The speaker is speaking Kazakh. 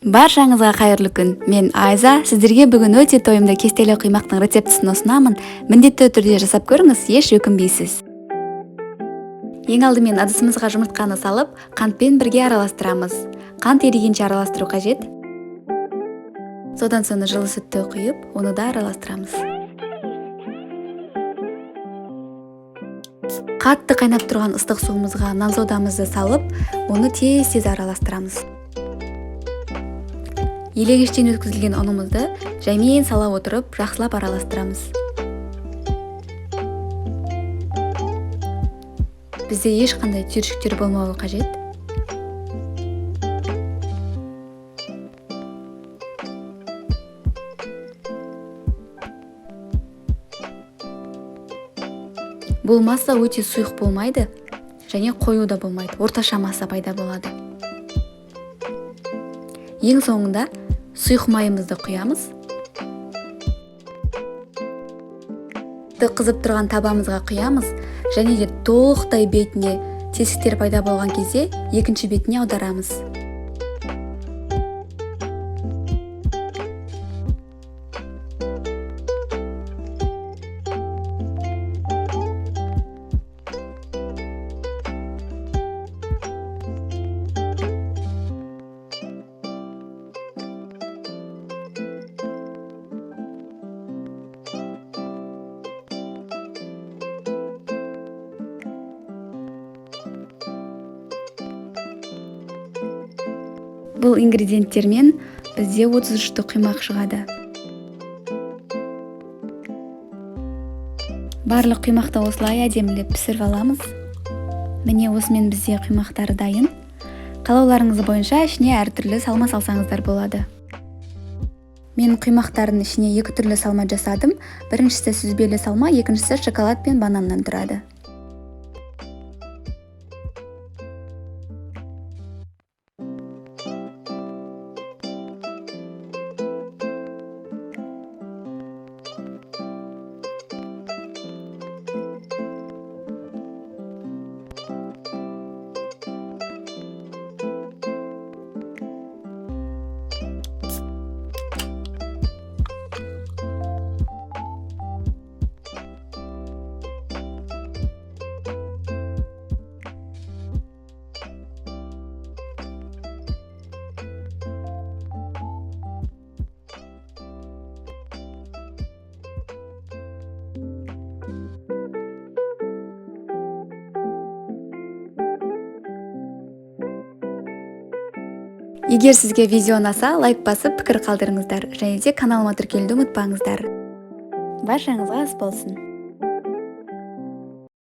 Баршаңызға қайырлы күн. Мен Айза. Сіздерге бүгін өте тойымды кестелі құймақтың рецептісін ұсынамын. Міндетті түрде жасап көріңіз, еш өкінбейсіз. Ең алдымен ыдысымызға жұмыртқаны салып, қантпен бірге араластырамыз. Қант ерігенше араластыру қажет. Содан соң жылы сүтті құйып, оны да араластырамыз. Қатты қайнап тұрған ыстық суымызға нан содамызды салып, оны тез араластырамыз. Елегіштен өткізілген ұнымызды жаймен сала отырып, жақсылап араластырамыз. Бізде ешқандай түйіршіктер болмауы қажет. Бұл масса өте сұйық болмайды, және қою да болмайды, орташа масса пайда болады. Ең соңында сұйық майымызды құямыз. Қызып тұрған табамызға құямыз, және де толықтай бетіне тесіктер пайда болған кезде екінші бетіне аударамыз. Бұл ингредиенттермен бізде 33 құймақ шығады. Барлық құймақты осылай әдемілеп пісіріп аламыз. Міне осымен бізде құймақтары дайын. Қалауларыңыз бойынша ішіне әртүрлі салма салсаңыздар болады. Мен құймақтардың ішіне екі түрлі салма жасадым. Біріншісі сүзбелі салма, екіншісі шоколад пен бананнан тұрады. Егер сізге видео ұнаса, лайк басып пікір қалдырыңыздар, және де каналыма тіркелуді ұмытпаңыздар. Баршаңызға ас болсын.